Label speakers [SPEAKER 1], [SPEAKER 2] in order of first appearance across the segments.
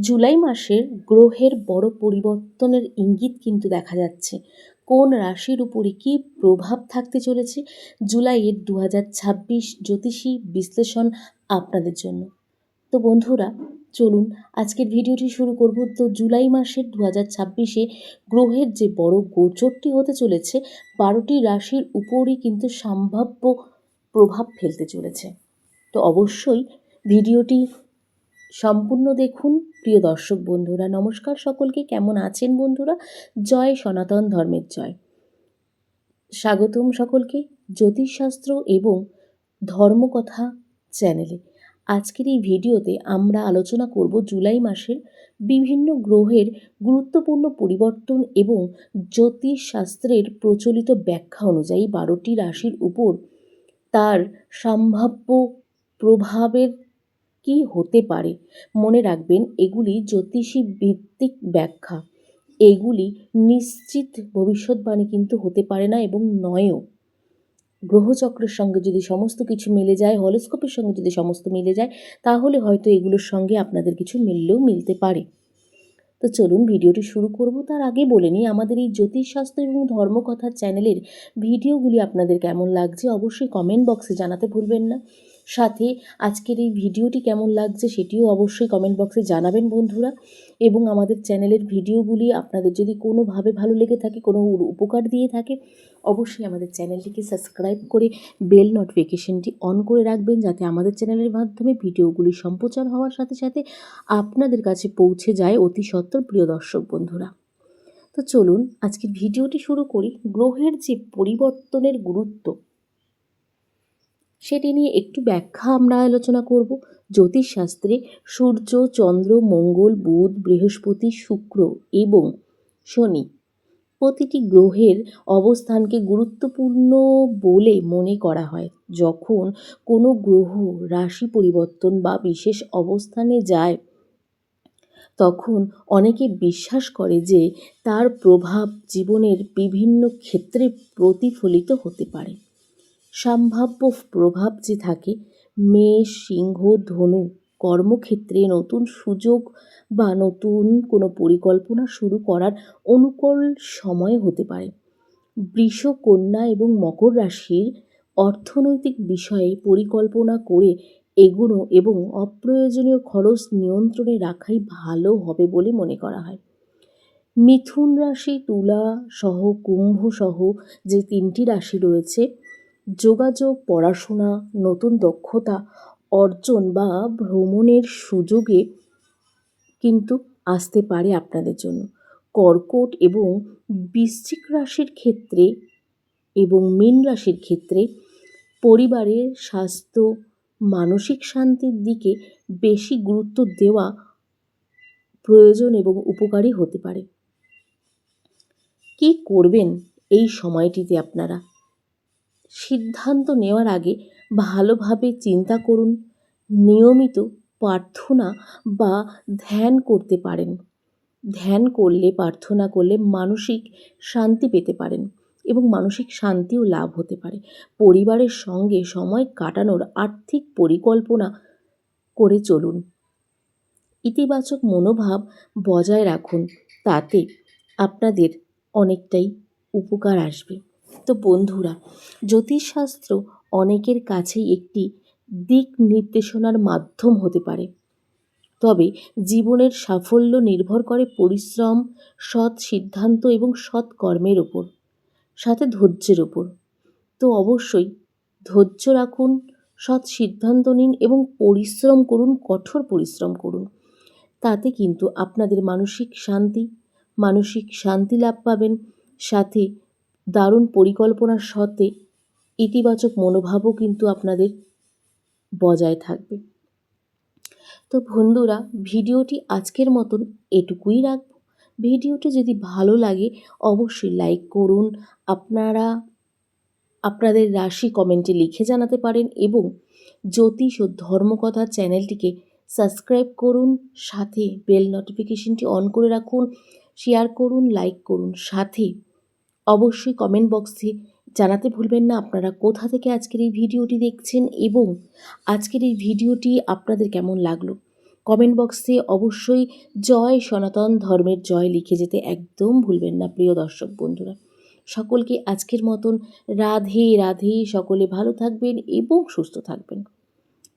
[SPEAKER 1] জুলাই মাসের গ্রহের বড় পরিবর্তনের ইঙ্গিত কিন্তু দেখা যাচ্ছে। কোন রাশির উপরে কী প্রভাব থাকতে চলেছে জুলাইয়ের 2026 জ্যোতিষী বিশ্লেষণ আপনাদের জন্য। তো বন্ধুরা, চলুন আজকের ভিডিওটি শুরু করব। তো জুলাই মাসের 2026-এ গ্রহের যে বড় গোচরটি হতে চলেছে 12টি রাশির উপরই কিন্তু সম্ভাব্য প্রভাব ফেলতে চলেছে। তো অবশ্যই ভিডিওটি সম্পূর্ণ দেখুন। প্রিয় দর্শক বন্ধুরা, নমস্কার সকলকে। কেমন আছেন বন্ধুরা? জয় সনাতন ধর্মের জয়। স্বাগতম সকলকে জ্যোতিষশাস্ত্র এবং ধর্মকথা চ্যানেলে। আজকের এই ভিডিওতে আমরা আলোচনা করব জুলাই মাসের বিভিন্ন গ্রহের গুরুত্বপূর্ণ পরিবর্তন এবং জ্যোতিষশাস্ত্রের প্রচলিত ব্যাখ্যা অনুযায়ী 12টি রাশির উপর তার সম্ভাব্য প্রভাবের কি হতে পারে। মনে রাখবেন, এগুলি জ্যোতিষী ভিত্তিক ব্যাখ্যা, এগুলি নিশ্চিত ভবিষ্যৎবাণী কিন্তু হতে পারে না এবং নয়ও। গ্রহচক্রের সঙ্গে যদি সমস্ত কিছু মিলে যায়, হরোস্কোপের সঙ্গে যদি সমস্ত মিলে যায়, তাহলে হয়তো এগুলোর সঙ্গে আপনাদের কিছু মিললেও মিলতে পারে। তো চলুন ভিডিওটি শুরু করব। তার আগে বলে নিই, আমাদের এই জ্যোতিষশাস্ত্র এবং ধর্মকথা চ্যানেলের ভিডিওগুলি আপনাদের কেমন লাগছে অবশ্যই কমেন্ট বক্সে জানাতে ভুলবেন না। সাথে আজকের এই ভিডিওটি কেমন লাগছে সেটিও অবশ্যই কমেন্ট বক্সে জানাবেন বন্ধুরা। এবং আমাদের চ্যানেলের ভিডিওগুলি আপনাদের যদি কোনোভাবে ভালো লেগে থাকে, কোনো উপকার দিয়ে থাকে, অবশ্যই আমাদের চ্যানেলটিকে সাবস্ক্রাইব করে বেল নোটিফিকেশনটি অন করে রাখবেন, যাতে আমাদের চ্যানেলের মাধ্যমে ভিডিওগুলি সম্প্রচার হওয়ার সাথে সাথে আপনাদের কাছে পৌঁছে যায় অতি সত্বর। প্রিয় দর্শক বন্ধুরা, তো চলুন আজকের ভিডিওটি শুরু করি। গ্রহের যে পরিবর্তনের গুরুত্ব সেটি নিয়ে একটু ব্যাখ্যা আমরা আলোচনা করব। জ্যোতিষশাস্ত্রে সূর্য, চন্দ্র, মঙ্গল, বুধ, বৃহস্পতি, শুক্র এবং শনি প্রতিটি গ্রহের অবস্থানকে গুরুত্বপূর্ণ বলে মনে করা হয়। যখন কোনো গ্রহ রাশি পরিবর্তন বা বিশেষ অবস্থানে যায়, তখন অনেকে বিশ্বাস করে যে তার প্রভাব জীবনের বিভিন্ন ক্ষেত্রে প্রতিফলিত হতে পারে। সম্ভাব্য প্রভাব যে থাকে, মেষ, সিংহ, ধনু কর্মক্ষেত্রে নতুন সুযোগ বা নতুন কোনো পরিকল্পনা শুরু করার অনুকূল সময় হতে পারে। বৃষ, কন্যা এবং মকর রাশির অর্থনৈতিক বিষয়ে পরিকল্পনা করে এগোনো এবং অপ্রয়োজনীয় খরচ নিয়ন্ত্রণে রাখাই ভালো হবে বলে মনে করা হয়। মিথুন রাশি, তুলা সহ কুম্ভ সহ যে 3টি রাশি রয়েছে, যোগাযোগ, পড়াশোনা, নতুন দক্ষতা অর্জন বা ভ্রমণের সুযোগে কিন্তু আসতে পারে আপনাদের জন্য। কর্কট এবং বৃশ্চিক রাশির ক্ষেত্রে এবং মীন রাশির ক্ষেত্রে পরিবারের স্বাস্থ্য, মানসিক শান্তির দিকে বেশি গুরুত্ব দেওয়া প্রয়োজন এবং উপকারী হতে পারে। কি করবেন এই সময়টিতে আপনারা? সিদ্ধান্ত নেওয়ার আগে ভালোভাবে চিন্তা করুন। নিয়মিত প্রার্থনা বা ধ্যান করতে পারেন। ধ্যান করলে, প্রার্থনা করলে মানসিক শান্তি পেতে পারেন এবং মানসিক শান্তিও লাভ হতে পারে। পরিবারের সঙ্গে সময় কাটানোর আর্থিক পরিকল্পনা করে চলুন। ইতিবাচক মনোভাব বজায় রাখুন, তাতে আপনাদের অনেকটাই উপকার আসবে। তো বন্ধুরা, জ্যোতিষশাস্ত্র অনেকের কাছেই একটি দিক নির্দেশনার মাধ্যম হতে পারে, তবে জীবনের সাফল্য নির্ভর করে পরিশ্রম, সৎ সিদ্ধান্ত এবং সৎ কর্মের ওপর, সাথে ধৈর্যের ওপর। তো অবশ্যই ধৈর্য রাখুন, সৎ সিদ্ধান্ত নিন এবং পরিশ্রম করুন, কঠোর পরিশ্রম করুন। তাতে কিন্তু আপনাদের মানসিক শান্তি লাভ পাবেন, সাথে দারুণ পরিকল্পনার সাথে ইতিবাচক মনোভাবও কিন্তু আপনাদের বজায় থাকবে। তো বন্ধুরা, ভিডিওটি আজকের মতন এটুকুই রাখব। ভিডিওটি যদি ভালো লাগে অবশ্যই লাইক করুন। আপনারা আপনাদের রাশি কমেন্টে লিখে জানাতে পারেন এবং জ্যোতিষ ও ধর্মকথা চ্যানেলটিকে সাবস্ক্রাইব করুন, সাথে বেল নোটিফিকেশনটি অন করে রাখুন, শেয়ার করুন, লাইক করুন। সাথে অবশ্যই কমেন্ট বক্সে জানাতে ভুলবেন না আপনারা কোথা থেকে আজকের এই ভিডিওটি দেখছেন এবং আজকের এই ভিডিওটি আপনাদের কেমন লাগলো। কমেন্ট বক্সে অবশ্যই জয় সনাতন ধর্মের জয় লিখে যেতে একদম ভুলবেন না প্রিয় দর্শক বন্ধুরা। সকলকে আজকের মতন রাধে রাধে, সকলে ভালো থাকবেন এবং সুস্থ থাকবেন।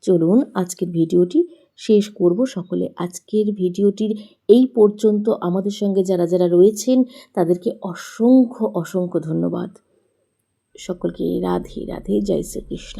[SPEAKER 1] চলুন আজকের ভিডিওটি শেষ করব। সকলে আজকের ভিডিওটির এই পর্যন্ত আমাদের সঙ্গে যারা যারা রয়েছেন তাদেরকে অসংখ্য অসংখ্য ধন্যবাদ। সকলকে রাধে রাধে, জয় শ্রীকৃষ্ণ।